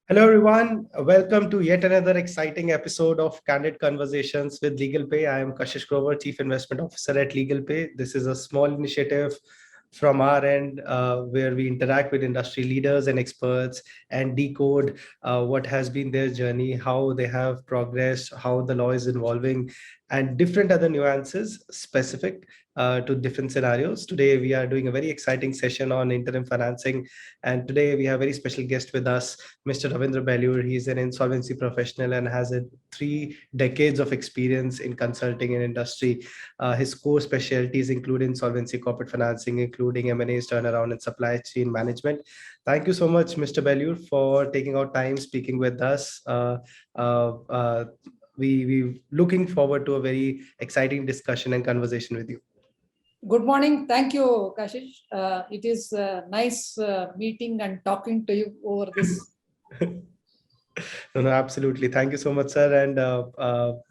Hello, everyone. Welcome to yet another exciting episode of Candid Conversations with LegalPay. I am Kashish Grover, Chief Investment Officer at LegalPay. This is a small initiative from our end where we interact with industry leaders and experts and decode what has been their journey, how they have progressed, how the law is evolving, and different other nuances specific to different scenarios. Today, we are doing a very exciting session on interim financing. And today, we have a very special guest with us, Mr. Ravendra Beleyur. He's an insolvency professional and has 3 decades of experience in consulting in industry. His core specialties include insolvency, corporate financing, including M&As, turnaround, and supply chain management. Thank you so much, Mr. Beleyur, for taking out time speaking with us. Uh, uh, we looking forward to a very exciting discussion and conversation with you. Good morning. Thank you, Kashish. It is nice meeting and talking to you over this. No, absolutely. Thank you so much, sir. And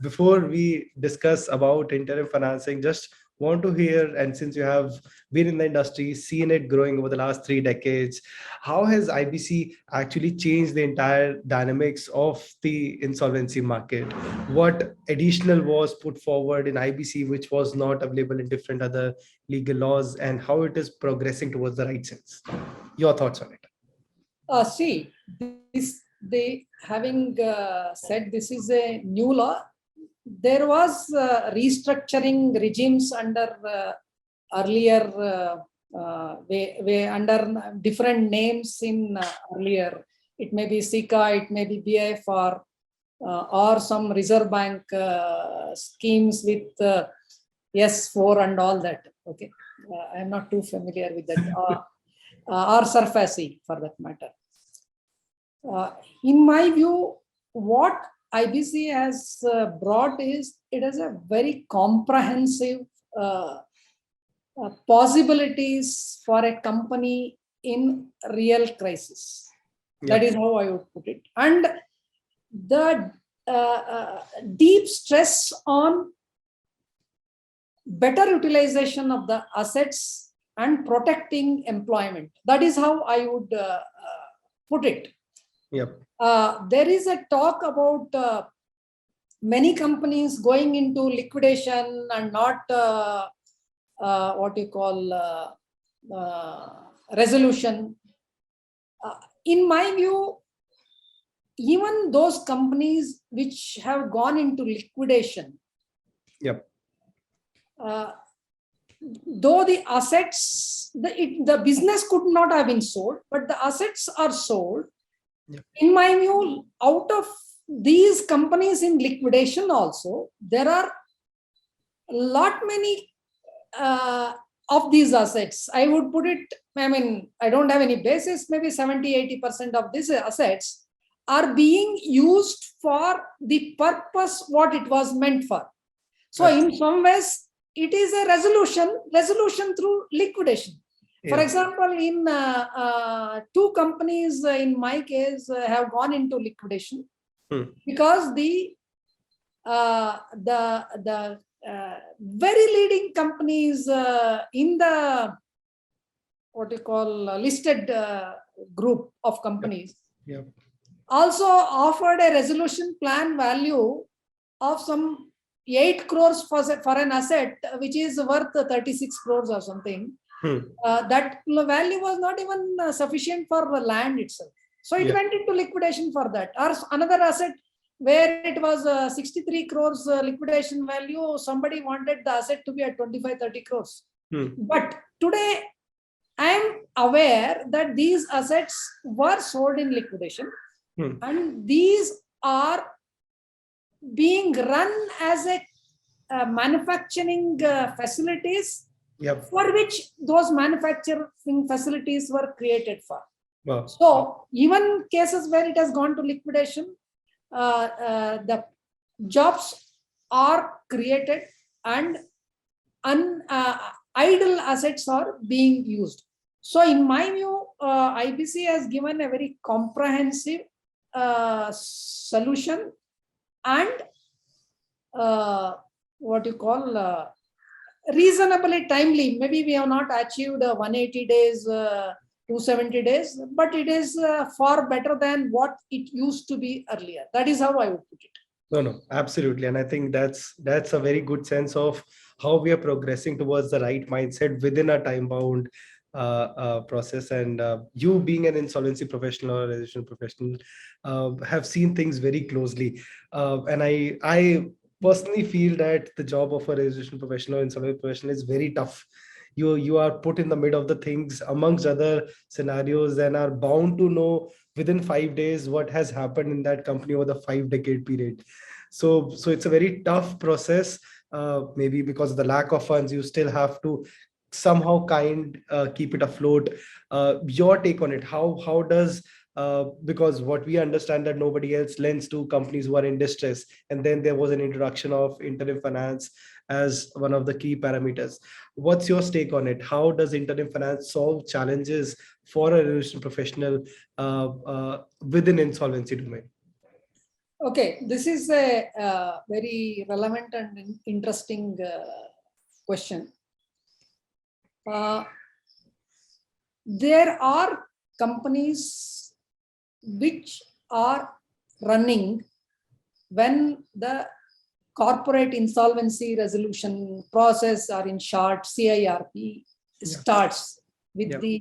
before we discuss about interim financing, just want to hear, and since you have been in the industry, seen it growing over the last 3 decades, how has IBC actually changed the entire dynamics of the insolvency market? What additional was put forward in IBC, which was not available in different other legal laws, and how it is progressing towards the right sense? Your thoughts on it? See, they having said this is a new law. There was restructuring regimes under earlier way under different names in earlier. It may be SICA, it may be BIF, or some Reserve Bank schemes with S4 and all that. Okay, I am not too familiar with that. Or SURFACI for that matter. In my view, what IBC has brought is it has a very comprehensive possibilities for a company in real crisis. Yep. That is how I would put it. And the deep stress on better utilization of the assets and protecting employment. That is how I would put it. Yep. There is a talk about many companies going into liquidation and not what you call resolution. In my view, even those companies which have gone into liquidation, yep. Though the assets, the business could not have been sold, but the assets are sold. Yep. In my view, out of these companies in liquidation also, there are a lot many of these assets. I would put it, I mean, I don't have any basis, maybe 70-80% of these assets are being used for the purpose what it was meant for. So in some ways, it is a resolution through liquidation. Yeah. For example, in 2 companies, in my case, have gone into liquidation because the very leading companies in the what you call listed group of companies also offered a resolution plan value of some 8 crores for an asset which is worth 36 crores or something. That value was not even sufficient for the land itself. So it went into liquidation for that. Or another asset where it was 63 crores liquidation value, somebody wanted the asset to be at 25-30 crores. But today, I am aware that these assets were sold in liquidation and these are being run as a manufacturing facilities for which those manufacturing facilities were created for. Wow. So even cases where it has gone to liquidation, the jobs are created and idle assets are being used. So in my view, IBC has given a very comprehensive solution and what you call reasonably timely. Maybe we have not achieved 180 days 270 days, but it is far better than what it used to be earlier. That is how I would put it. No, absolutely. And I think that's a very good sense of how we are progressing towards the right mindset within a time bound process. And you being an insolvency professional or resolution professional have seen things very closely. And I personally feel that the job of a resolution professional or insolvency professional is very tough. You are put in the middle of the things amongst other scenarios and are bound to know within 5 days what has happened in that company over the 5 decade period. So it's a very tough process. Maybe because of the lack of funds, you still have to somehow keep it afloat. Your take on it? How does because what we understand that nobody else lends to companies who are in distress, and then there was an introduction of interim finance as one of the key parameters. What's your take on it? How does interim finance solve challenges for a resolution professional within insolvency domain? Okay, this is a very relevant and interesting question. There are companies which are running when the corporate insolvency resolution process, or in short CIRP, starts with the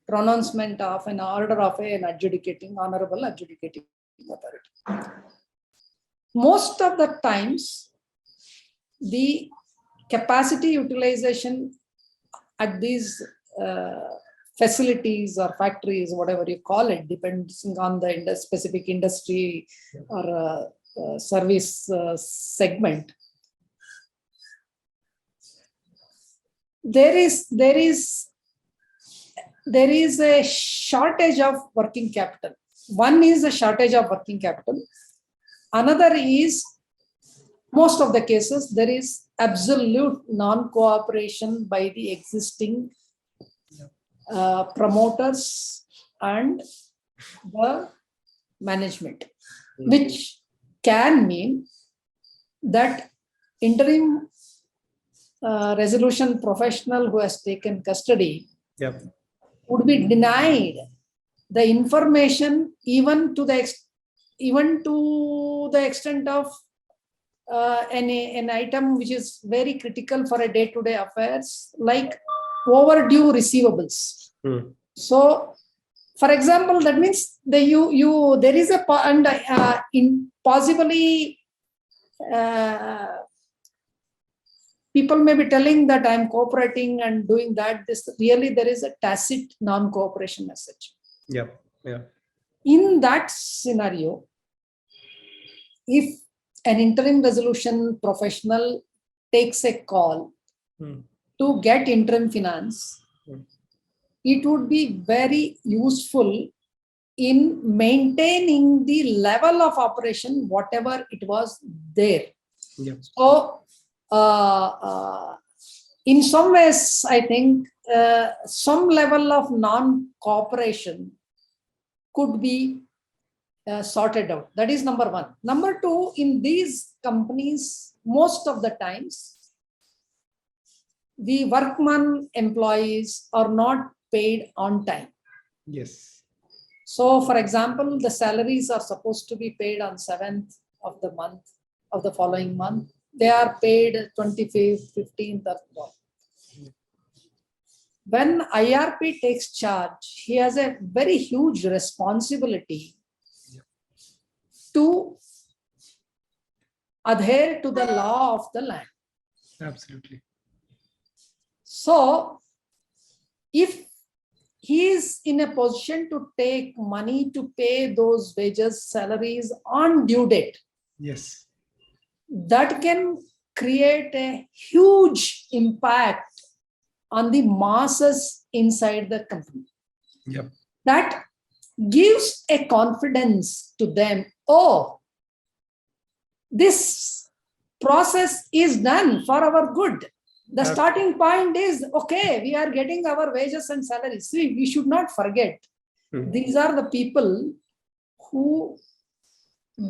pronouncement of an order of an honorable adjudicating authority. Most of the times, the capacity utilization at these facilities or factories, whatever you call it, depending on the specific industry or service segment, there is a shortage of working capital. One is a shortage of working capital. Another is, most of the cases, there is absolute non-cooperation by the existing promoters and the management, which can mean that interim resolution professional who has taken custody would be denied the information even to the extent of an item which is very critical for a day-to-day affairs, like overdue receivables. So, for example, that means there is a possibly people may be telling that I'm cooperating and doing that. There is a tacit non-cooperation message. In that scenario, if an interim resolution professional takes a call to get interim finance, it would be very useful in maintaining the level of operation, whatever it was there. So, in some ways, I think some level of non-cooperation could be sorted out. That is number one. Number two, in these companies, most of the times, the workman employees are not paid on time. Yes. So, for example, the salaries are supposed to be paid on 7th of the month of the following month. They are paid 25th, 15th of the month. When IRP takes charge, he has a very huge responsibility to adhere to the law of the land. Absolutely. So, if he is in a position to take money to pay those wages, salaries on due date, yes, that can create a huge impact on the masses inside the company. That gives a confidence to them. Oh, this process is done for our good. The starting point is, okay, we are getting our wages and salaries. See, we should not forget, these are the people who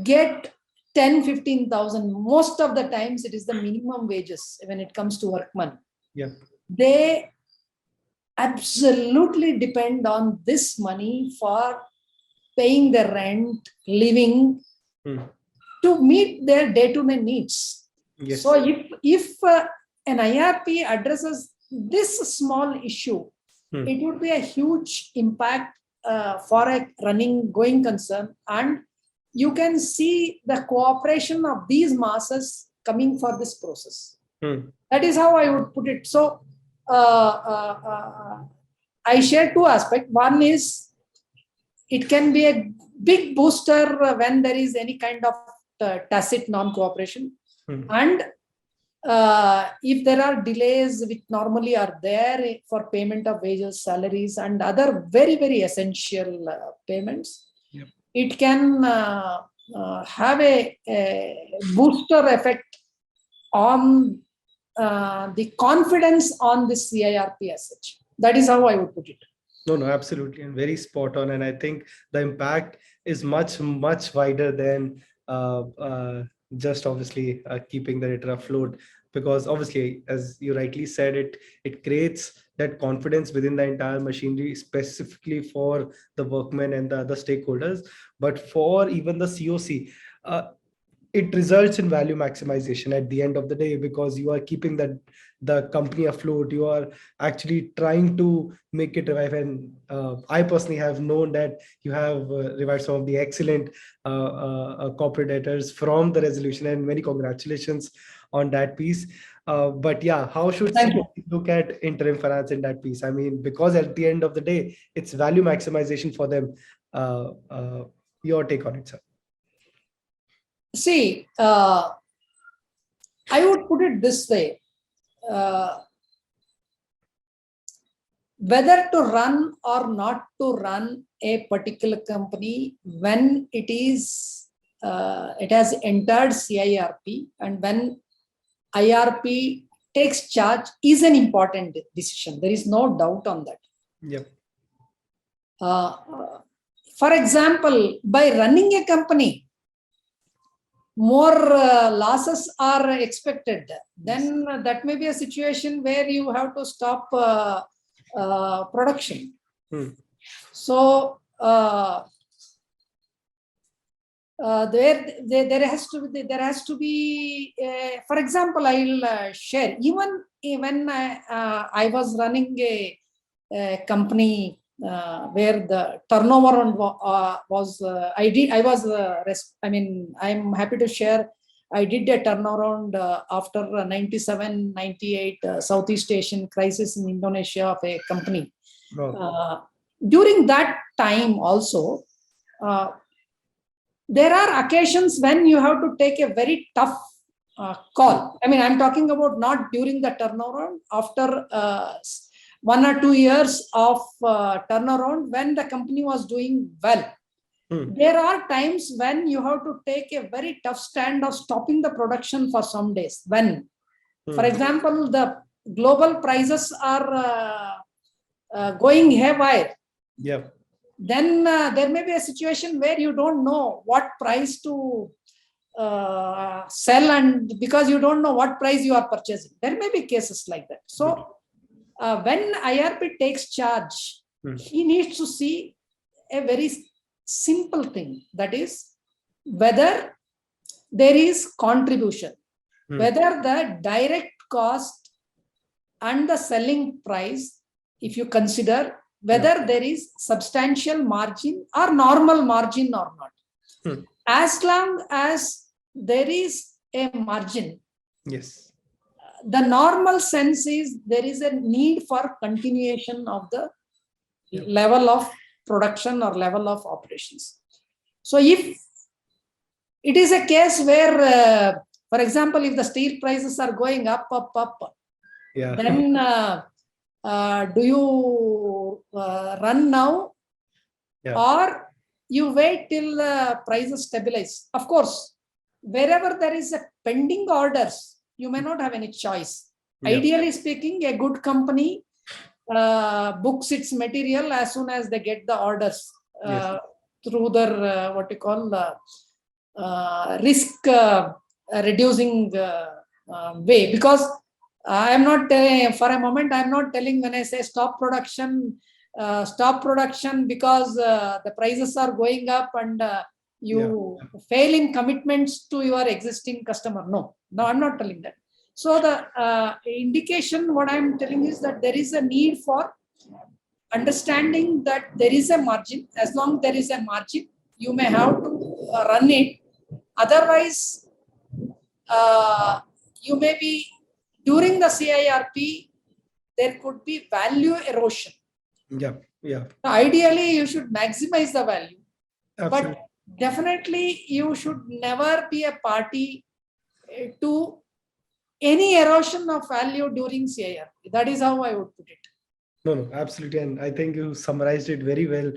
get 10, 15,000. Most of the times it is the minimum wages when it comes to workmen. They absolutely depend on this money for paying the rent, living, to meet their day-to-day needs. Yes. So if an IRP addresses this small issue, it would be a huge impact for a going concern, and you can see the cooperation of these masses coming for this process. That is how I would put it. So I share two aspects. One is it can be a big booster when there is any kind of tacit non-cooperation. And if there are delays which normally are there for payment of wages, salaries, and other very, very essential payments, it can have a booster effect on the confidence on this CIRP as such. That is how I would put it. No, absolutely. And very spot on. And I think the impact is much, much wider than just obviously keeping the debtor afloat, because obviously, as you rightly said, it creates that confidence within the entire machinery, specifically for the workmen and the other stakeholders. But for even the COC, it results in value maximization at the end of the day, because you are keeping the company afloat. You are actually trying to make it revive. And I personally have known that you have revived some of the excellent corporate debtors from the resolution, and many congratulations on that piece. But yeah, how should we look at interim finance in that piece? I mean, because at the end of the day, it's value maximization for them. Your take on it, sir? See, I would put it this way. Whether to run or not to run a particular company when it has entered CIRP and when IRP takes charge is an important decision. There is no doubt on that. Yep. For example, by running a company, more losses are expected. Then that may be a situation where you have to stop production. So there has to be for example, I'll share. Even when I was running a company where the turnover was I'm happy to share, I did a turnaround after 97, 98 Southeast Asian crisis in Indonesia of a company. During that time also, there are occasions when you have to take a very tough call. I mean, I'm talking about not during the turnaround, after 1 or 2 years of turnaround when the company was doing well. There are times when you have to take a very tough stand of stopping the production for some days. When, for example, the global prices are going haywire. Yep. Then there may be a situation where you don't know what price to sell, and because you don't know what price you are purchasing. There may be cases like that. So when IRP takes charge, he needs to see a very simple thing, that is whether there is contribution, whether the direct cost and the selling price, if you consider whether there is substantial margin or normal margin or not. As long as there is a margin, yes, the normal sense is there is a need for continuation of the level of production or level of operations. So if it is a case where, for example, if the steel prices are going up, then do you run now or you wait till the prices stabilize? Of course, wherever there is a pending orders, you may not have any choice. Ideally speaking, a good company books its material as soon as they get the orders through their risk reducing way, because I am not telling, for a moment, I am not telling when I say stop production because the prices are going up and you fail in commitments to your existing customer. No, I'm not telling that. So the indication, what I'm telling is that there is a need for understanding that there is a margin. As long as there is a margin, you may have to run it. Otherwise, you may be, during the CIRP, there could be value erosion. Ideally, you should maximize the value. Absolutely. But definitely, you should never be a party to any erosion of value during CIRP. That is how I would put it. No, absolutely. And I think you summarized it very well.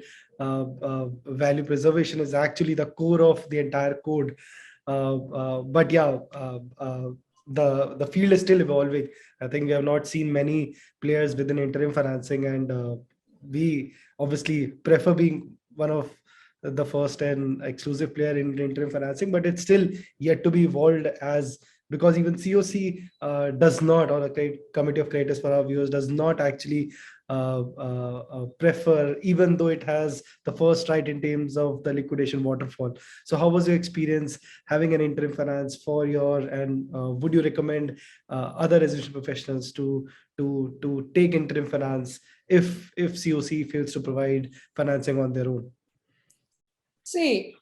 Value preservation is actually the core of the entire code. But yeah, the field is still evolving. I think we have not seen many players within interim financing, and we obviously prefer being one of the first and exclusive player in interim financing, but it's still yet to be evolved, as because even COC does not, or a committee of creditors for our viewers does not actually prefer, even though it has the first right in terms of the liquidation waterfall. So how was your experience having an interim finance for and would you recommend other resolution professionals to take interim finance if COC fails to provide financing on their own? See,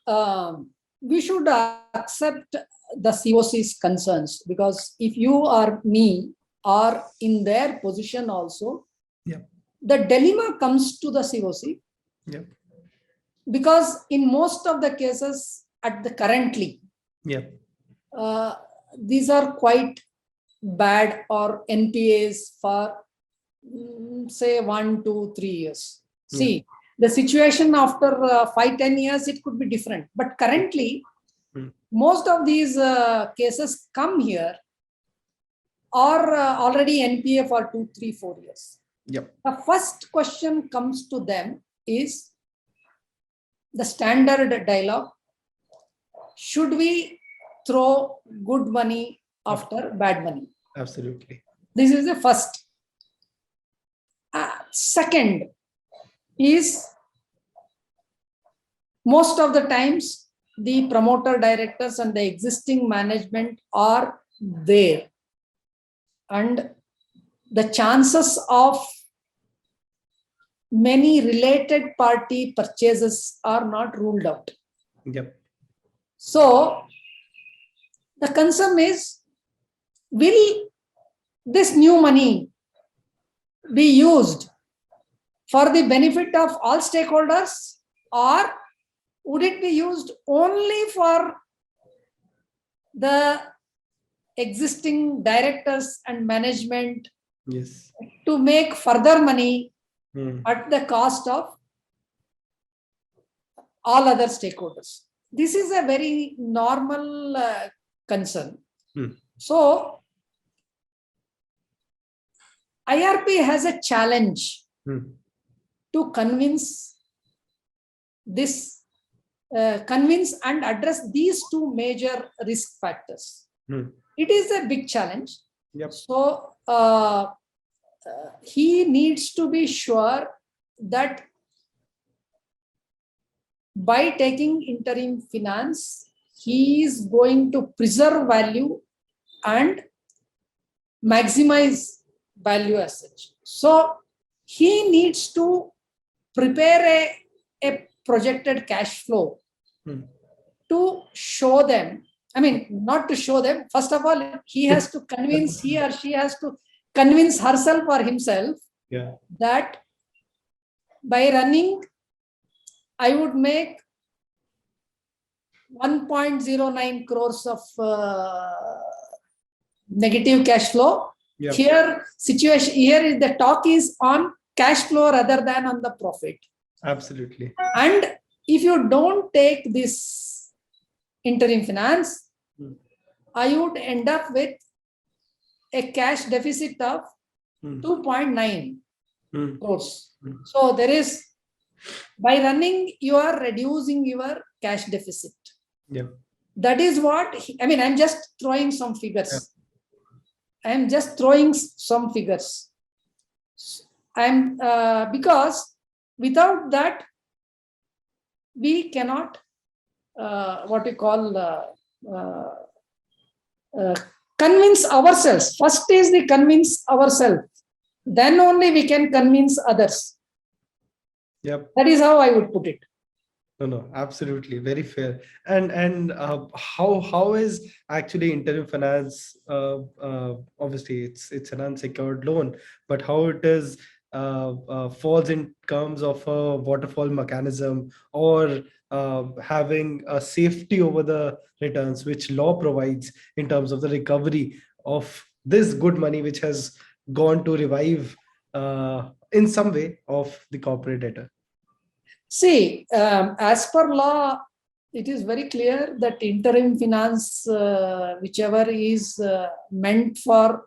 we should accept the COC's concerns, because if you or me are in their position also, the dilemma comes to the COC. Because in most of the cases currently, these are quite bad, or NPAs for say 1, 2, 3 years. See, the situation after 5-10 years, it could be different. But currently, most of these cases come here are already NPA for 2, 3, 4 years. The first question comes to them is the standard dialogue. Should we throw good money after bad money? Absolutely. This is the first. Second is, most of the times the promoter directors and the existing management are there, and the chances of many related party purchases are not ruled out. So the concern is, will this new money be used for the benefit of all stakeholders, or would it be used only for the existing directors and management to make further money at the cost of all other stakeholders? This is a very normal concern. So IRP has a challenge to convince and address these two major risk factors. It is a big challenge. So he needs to be sure that by taking interim finance, he is going to preserve value and maximize value as such. So he needs to prepare a projected cash flow to show them. I mean, not to show them. First of all, he has to convince, he or she has to convince herself or himself that by running, I would make 1.09 crores of negative cash flow. Here the talk is on cash flow rather than on the profit. Absolutely. And if you don't take this interim finance, I would end up with a cash deficit of 2.9 crores. So there is, by running, you are reducing your cash deficit. That is what, I'm just throwing some figures. I am just throwing some figures. Because without that, we cannot convince ourselves. First is the convince ourselves. Then only we can convince others. Yep. That is how I would put it. No, absolutely, very fair. And how is actually interim finance? Obviously, it's an unsecured loan, but how it is falls in terms of a waterfall mechanism, or having a safety over the returns, which law provides in terms of the recovery of this good money, which has gone to revive in some way of the corporate debtor. See, as per law, it is very clear that interim finance, whichever is meant for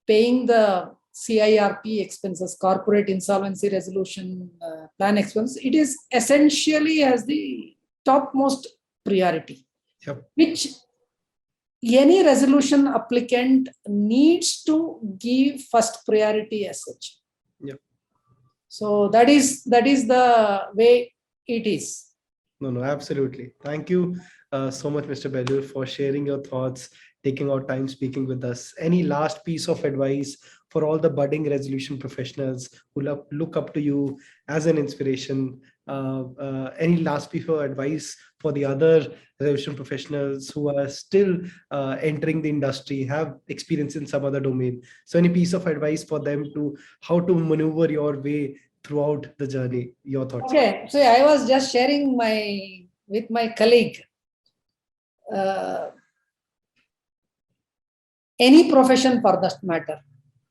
paying the CIRP expenses, corporate insolvency resolution plan expense, it is essentially as the topmost priority, Yep. which any resolution applicant needs to give first priority as such. Yep. So that is the way it is. No, absolutely. Thank you so much, Mr. Beleyur, for sharing your thoughts, taking out time speaking with us. Any last piece of advice for all the budding resolution professionals who look up to you as an inspiration? Any last piece of advice for the other resolution professionals who are still entering the industry, have experience in some other domain? So any piece of advice for them to how to maneuver your way throughout the journey? Your thoughts? Okay, so I was just sharing with my colleague. Any profession for that matter.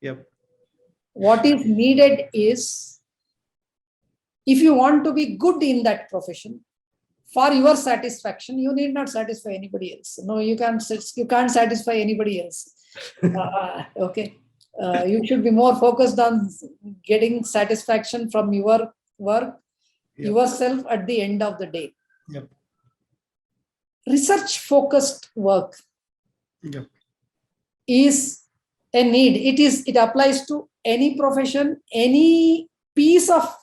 Yep. What is needed is, if you want to be good in that profession, for your satisfaction, you need not satisfy anybody else. No, you can't satisfy anybody else. Okay. You should be more focused on getting satisfaction from your work, Yep. yourself at the end of the day. Yep. Research focused work. Yep. Is a need. It applies to any profession, any piece of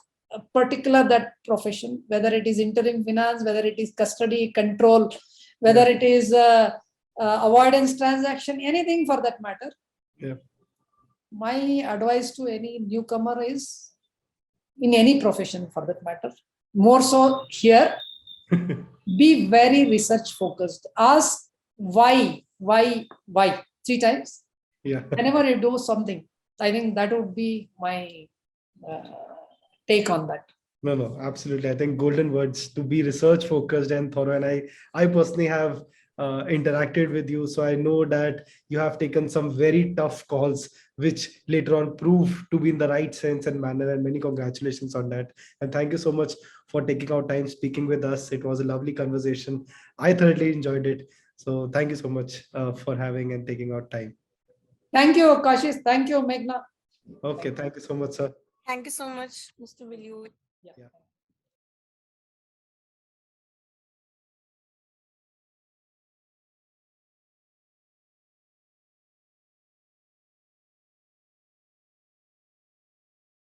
particular that profession, whether it is interim finance, whether it is custody control, whether it is avoidance transaction, anything for that matter. Yeah. My advice to any newcomer is, in any profession for that matter, more so here, be very research focused. Ask why 3 times. Yeah. Whenever you do something, I think that would be my take on that. No, absolutely. I think golden words: to be research focused and thorough. And I personally have interacted with you, so I know that you have taken some very tough calls, which later on prove to be in the right sense and manner. And many congratulations on that. And thank you so much for taking out time speaking with us. It was a lovely conversation. I thoroughly enjoyed it. So thank you so much for having and taking out time. Thank you, Kashish. Thank you, Meghna. Okay, thank you so much, sir. Thank you so much, Mr. Beleyur. Yeah.